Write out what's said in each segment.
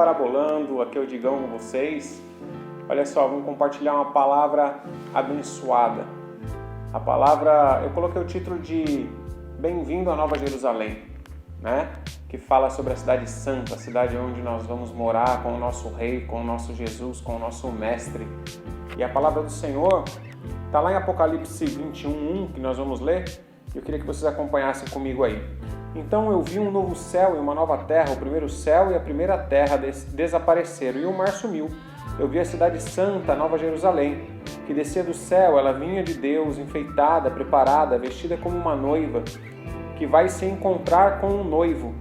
Parabolando, aqui é o Digão com vocês. Olha só, vamos compartilhar uma palavra abençoada. A palavra, eu coloquei o título de Bem-vindo à Nova Jerusalém, né? Que fala sobre a cidade santa, a cidade onde nós vamos morar com o nosso Rei, com o nosso Jesus, com o nosso Mestre. E a palavra do Senhor está lá em Apocalipse 21:1, que nós vamos ler. Eu queria que vocês acompanhassem comigo aí. Então eu vi um novo céu e uma nova terra, o primeiro céu e a primeira terra desapareceram, e o mar sumiu. Eu vi a cidade santa, a Nova Jerusalém, que descia do céu, ela vinha de Deus, enfeitada, preparada, vestida como uma noiva, que vai se encontrar com o noivo.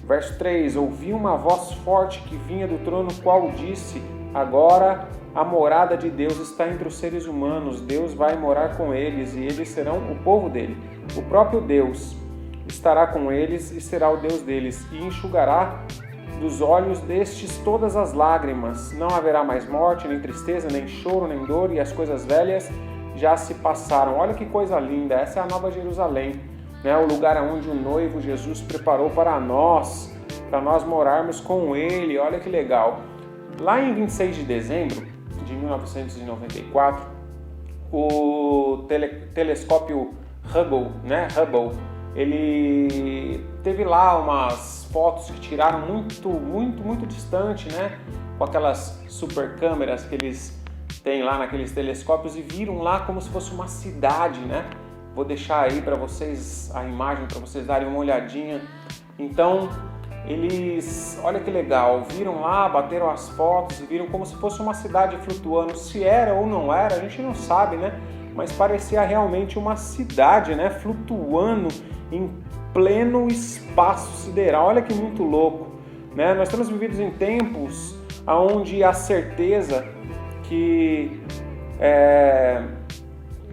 Verso 3, ouvi uma voz forte que vinha do trono, qual disse, agora a morada de Deus está entre os seres humanos, Deus vai morar com eles e eles serão o povo dele. O próprio Deus estará com eles e será o Deus deles, e enxugará dos olhos destes todas as lágrimas. Não haverá mais morte, nem tristeza, nem choro, nem dor, e as coisas velhas já se passaram. Olha que coisa linda, essa é a Nova Jerusalém, né? O lugar onde o noivo Jesus preparou para nós morarmos com ele. Olha que legal. Lá em 26 de dezembro de 1994, o telescópio Hubble, ele teve lá umas fotos que tiraram muito distante, né? Com aquelas super câmeras que eles têm lá naqueles telescópios, e viram lá como se fosse uma cidade, né? Vou deixar aí para vocês a imagem, para vocês darem uma olhadinha. Então, eles, olha que legal, viram lá, bateram as fotos e viram como se fosse uma cidade flutuando. Se era ou não era, a gente não sabe, né? Mas parecia realmente uma cidade, né? Flutuando em pleno espaço sideral. Olha que muito louco, né? Nós estamos vividos em tempos onde a certeza que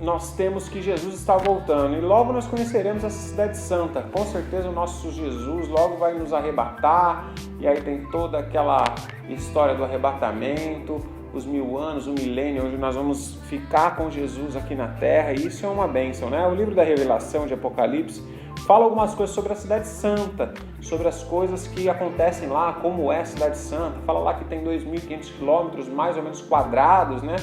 nós temos que Jesus está voltando, e logo nós conheceremos essa cidade santa. Com certeza o nosso Jesus logo vai nos arrebatar, e aí tem toda aquela história do arrebatamento, os 1000 anos, o milênio, onde nós vamos ficar com Jesus aqui na terra, e isso é uma bênção, né? O livro da Revelação de Apocalipse fala algumas coisas sobre a cidade santa, sobre as coisas que acontecem lá, como é a cidade santa. Fala lá que tem 2.500 quilômetros mais ou menos quadrados, né?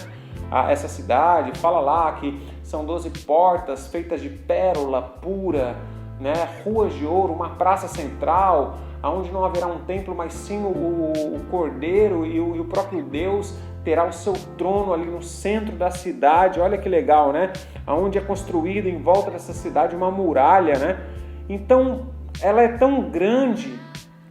Essa cidade, fala lá que são 12 portas feitas de pérola pura, né? Ruas de ouro, uma praça central, onde não haverá um templo, mas sim o Cordeiro e o próprio Deus terá o seu trono ali no centro da cidade. Olha que legal, né? Onde é construída em volta dessa cidade uma muralha, né? Então, ela é tão grande,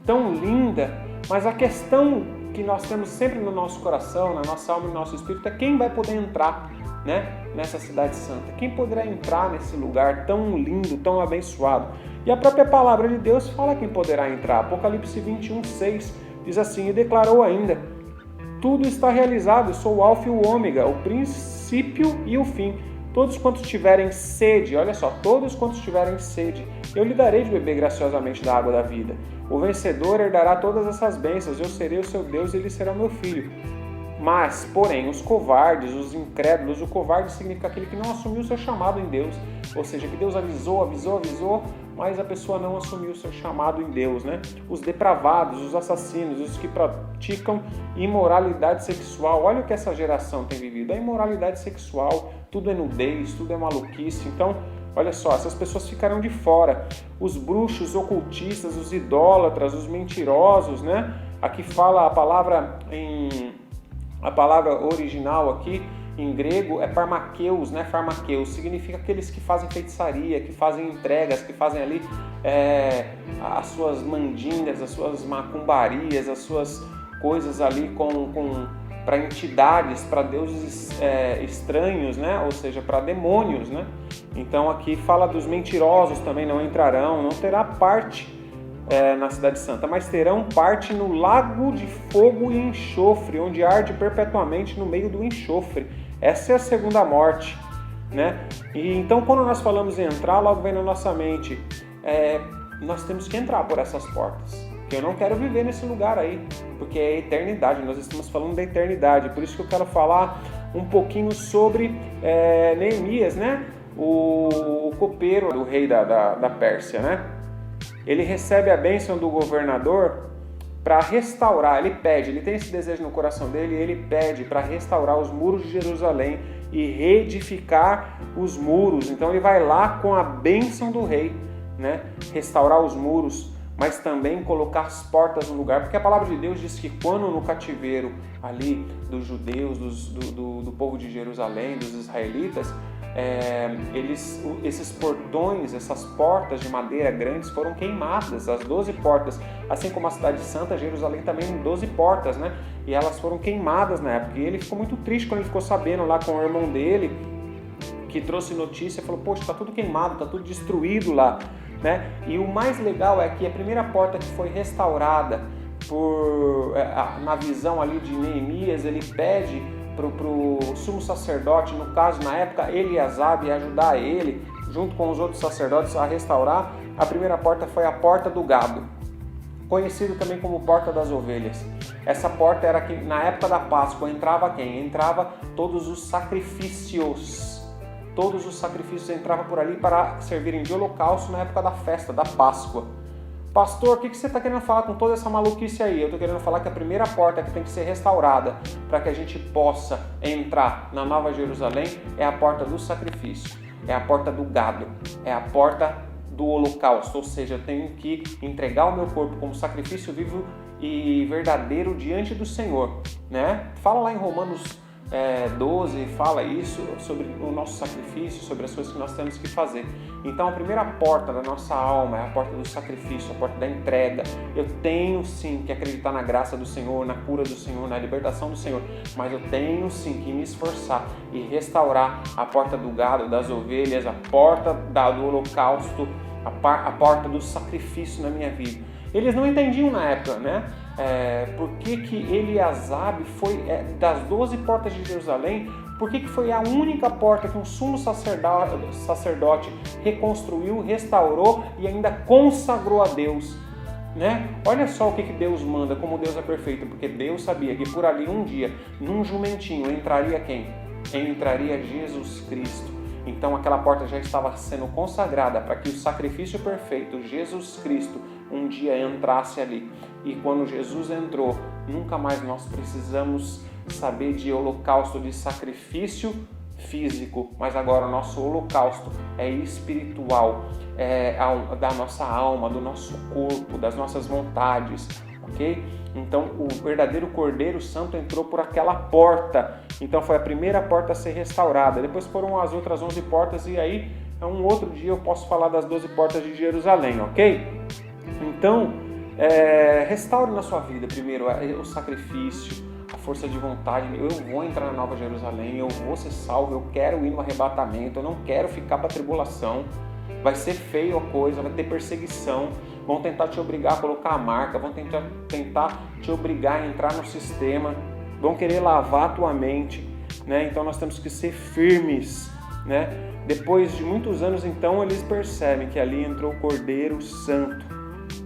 tão linda, mas a questão que nós temos sempre no nosso coração, na nossa alma e no nosso espírito, é quem vai poder entrar, né, nessa cidade santa. Quem poderá entrar nesse lugar tão lindo, tão abençoado? E a própria palavra de Deus fala quem poderá entrar. Apocalipse 21:6 diz assim, e declarou ainda, tudo está realizado, sou o alfa e o ômega, o princípio e o fim. Todos quantos tiverem sede, olha só, todos quantos tiverem sede, eu lhe darei de beber graciosamente da água da vida. O vencedor herdará todas essas bênçãos, eu serei o seu Deus e ele será o meu filho. Mas, porém, os covardes, os incrédulos, o covarde significa aquele que não assumiu o seu chamado em Deus, ou seja, que Deus avisou, mas a pessoa não assumiu o seu chamado em Deus, né? Os depravados, os assassinos, os que praticam imoralidade sexual. Olha o que essa geração tem vivido, a imoralidade sexual, tudo é nudez, tudo é maluquice. Então, olha só, essas pessoas ficarão de fora. Os bruxos, os ocultistas, os idólatras, os mentirosos, né? Aqui fala a palavra original aqui em grego é parmaqueus, né? Farmaqueus significa aqueles que fazem feitiçaria, que fazem entregas, que fazem ali as suas mandingas, as suas macumbarias, as suas coisas ali para entidades, para deuses estranhos, né? Ou seja, para demônios, né? Então aqui fala dos mentirosos também, não entrarão, não terá parte na cidade santa, mas terão parte no lago de fogo e enxofre, onde arde perpetuamente no meio do enxofre. Essa é a segunda morte, né? E então quando nós falamos em entrar, logo vem na nossa mente, nós temos que entrar por essas portas. Eu não quero viver nesse lugar aí, porque é a eternidade, nós estamos falando da eternidade. Por isso que eu quero falar um pouquinho sobre Neemias, né? O copeiro do rei da Pérsia, né? Ele recebe a bênção do governador para restaurar, ele pede, ele tem esse desejo no coração dele, ele pede para restaurar os muros de Jerusalém e reedificar os muros. Então ele vai lá com a bênção do rei, né? Restaurar os muros, mas também colocar as portas no lugar, porque a palavra de Deus diz que quando no cativeiro ali dos judeus, do povo de Jerusalém, dos israelitas, esses portões, essas portas de madeira grandes foram queimadas, as 12 portas, assim como a cidade santa, Jerusalém também tem 12 portas, né? E elas foram queimadas na época, e ele ficou muito triste quando ele ficou sabendo lá com o irmão dele, que trouxe notícia, falou, poxa, está tudo queimado, está tudo destruído lá, né? E o mais legal é que a primeira porta que foi restaurada na visão ali de Neemias, ele pede para o sumo sacerdote, no caso na época Eliasabe, ajudar ele, junto com os outros sacerdotes, a restaurar. A primeira porta foi a porta do gado, conhecido também como porta das ovelhas. Essa porta era que na época da Páscoa entrava quem? Entrava todos os sacrifícios. Todos os sacrifícios entravam por ali para servirem de holocausto na época da festa, da Páscoa. Pastor, o que você está querendo falar com toda essa maluquice aí? Eu estou querendo falar que a primeira porta que tem que ser restaurada para que a gente possa entrar na Nova Jerusalém é a porta do sacrifício, é a porta do gado, é a porta do holocausto, ou seja, eu tenho que entregar o meu corpo como sacrifício vivo e verdadeiro diante do Senhor, né? Fala lá em Romanos 12, fala isso sobre o nosso sacrifício, sobre as coisas que nós temos que fazer. Então a primeira porta da nossa alma é a porta do sacrifício, a porta da entrega. Eu tenho sim que acreditar na graça do Senhor, na cura do Senhor, na libertação do Senhor, mas eu tenho sim que me esforçar e restaurar a porta do gado, das ovelhas, a porta do holocausto, a porta do sacrifício na minha vida. Eles não entendiam na época, né? Por que Eliasabe foi das 12 portas de Jerusalém, por que foi a única porta que um sumo sacerdote reconstruiu, restaurou e ainda consagrou a Deus, né? Olha só o que Deus manda, como Deus é perfeito, porque Deus sabia que por ali um dia, num jumentinho, entraria quem? Entraria Jesus Cristo. Então aquela porta já estava sendo consagrada para que o sacrifício perfeito, Jesus Cristo, um dia entrasse ali. E quando Jesus entrou, nunca mais nós precisamos saber de holocausto, de sacrifício físico, mas agora o nosso holocausto é espiritual, da nossa alma, do nosso corpo, das nossas vontades, ok? Então o verdadeiro Cordeiro Santo entrou por aquela porta, então foi a primeira porta a ser restaurada. Depois foram as outras 11 portas, e aí um outro dia eu posso falar das 12 portas de Jerusalém, ok? Então restaure na sua vida primeiro o sacrifício, a força de vontade. Eu vou entrar na Nova Jerusalém, eu vou ser salvo, eu quero ir no arrebatamento, eu não quero ficar para a tribulação. Vai ser feio a coisa, vai ter perseguição, vão tentar te obrigar a colocar a marca, vão tentar te obrigar a entrar no sistema, vão querer lavar a tua mente, né? Então nós temos que ser firmes, né? Depois de muitos anos, então, eles percebem que ali entrou o Cordeiro Santo,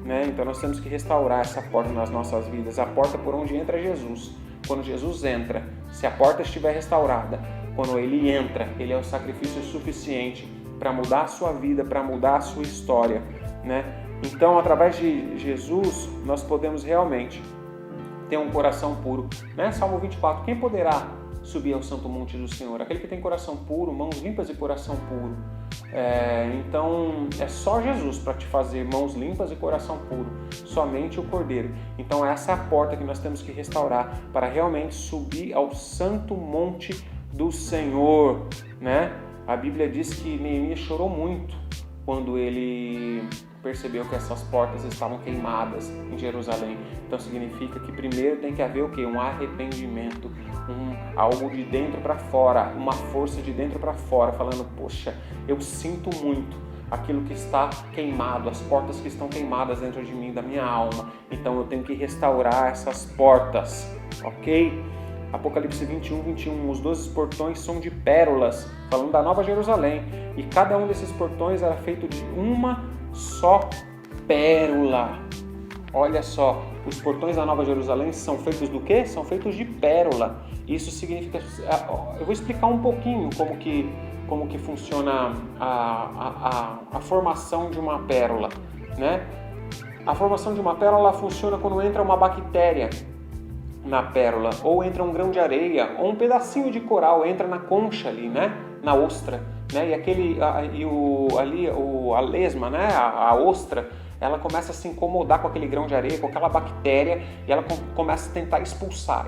né? Então nós temos que restaurar essa porta nas nossas vidas, a porta por onde entra Jesus. Quando Jesus entra, se a porta estiver restaurada, quando ele entra, ele é o sacrifício suficiente para mudar a sua vida, para mudar a sua história, né? Então, através de Jesus, nós podemos realmente ter um coração puro, né? Salmo 24, quem poderá subir ao santo monte do Senhor? Aquele que tem coração puro, mãos limpas e coração puro. Então, é só Jesus para te fazer mãos limpas e coração puro, somente o Cordeiro. Então, essa é a porta que nós temos que restaurar para realmente subir ao santo monte do Senhor, né? A Bíblia diz que Neemias chorou muito quando ele percebeu que essas portas estavam queimadas em Jerusalém. Então significa que primeiro tem que haver o quê? Um arrependimento, algo de dentro para fora, uma força de dentro para fora, falando, poxa, eu sinto muito aquilo que está queimado, as portas que estão queimadas dentro de mim, da minha alma. Então eu tenho que restaurar essas portas, ok? Apocalipse 21, os 12 portões são de pérolas, falando da Nova Jerusalém, e cada um desses portões era feito de uma só pérola. Olha só, os portões da Nova Jerusalém são feitos do quê? São feitos de pérola. Isso significa... Eu vou explicar um pouquinho como que funciona a formação de uma pérola, né? A formação de uma pérola funciona quando entra uma bactéria na pérola, ou entra um grão de areia, ou um pedacinho de coral entra na concha ali, né? Na ostra, né? A lesma, né? A ostra, ela começa a se incomodar com aquele grão de areia, com aquela bactéria, e ela começa a tentar expulsar,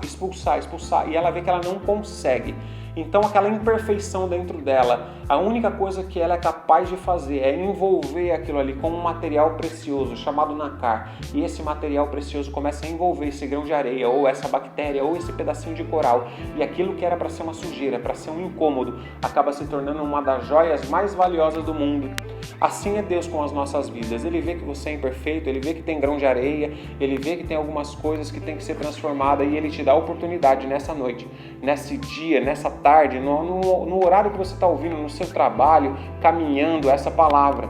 e ela vê que ela não consegue. Então aquela imperfeição dentro dela, a única coisa que ela é capaz de fazer é envolver aquilo ali com um material precioso chamado nácar. E esse material precioso começa a envolver esse grão de areia, ou essa bactéria, ou esse pedacinho de coral. E aquilo que era para ser uma sujeira, para ser um incômodo, acaba se tornando uma das joias mais valiosas do mundo. Assim é Deus com as nossas vidas. Ele vê que você é imperfeito, Ele vê que tem grão de areia, Ele vê que tem algumas coisas que tem que ser transformadas, e Ele te dá a oportunidade nessa noite, nesse dia, nessa tarde, no horário que você está ouvindo, no seu trabalho, caminhando essa palavra.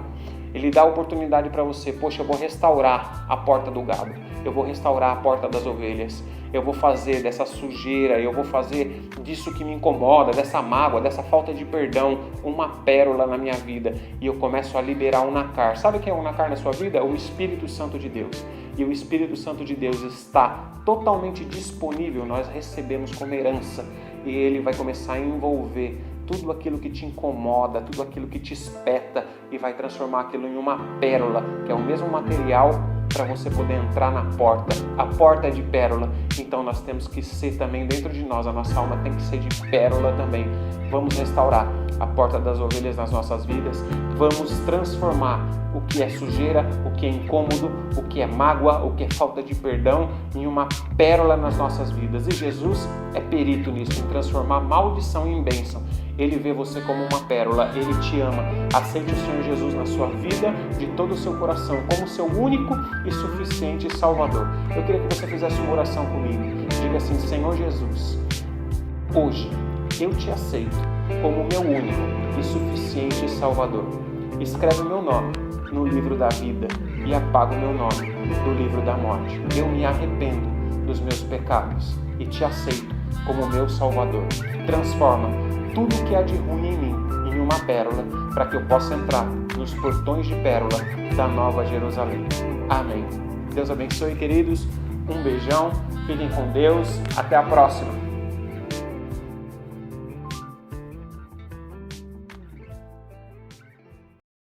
Ele dá a oportunidade para você. Poxa, eu vou restaurar a porta do gado, eu vou restaurar a porta das ovelhas, eu vou fazer dessa sujeira, eu vou fazer disso que me incomoda, dessa mágoa, dessa falta de perdão, uma pérola na minha vida. E eu começo a liberar um nácar. Sabe o que é um nácar na sua vida? O Espírito Santo de Deus. E o Espírito Santo de Deus está totalmente disponível, nós recebemos como herança. E Ele vai começar a envolver tudo aquilo que te incomoda, tudo aquilo que te espeta, e vai transformar aquilo em uma pérola, que é o mesmo material para você poder entrar na porta. A porta é de pérola, então nós temos que ser também dentro de nós, a nossa alma tem que ser de pérola também. Vamos restaurar a porta das ovelhas nas nossas vidas, vamos transformar o que é sujeira, o que é incômodo, o que é mágoa, o que é falta de perdão, em uma pérola nas nossas vidas. E Jesus é perito nisso, em transformar maldição em bênção. Ele vê você como uma pérola, Ele te ama. Aceite o Senhor Jesus na sua vida, de todo o seu coração, como seu único e suficiente Salvador. Eu queria que você fizesse uma oração comigo. Diga assim: Senhor Jesus, hoje eu te aceito como meu único e suficiente Salvador. Escreve o meu nome no livro da vida e apaga o meu nome do livro da morte. Eu me arrependo dos meus pecados e te aceito como meu Salvador. Transforma tudo que há de ruim em mim em uma pérola, para que eu possa entrar nos portões de pérola da Nova Jerusalém. Amém. Deus abençoe, queridos. Um beijão. Fiquem com Deus. Até a próxima.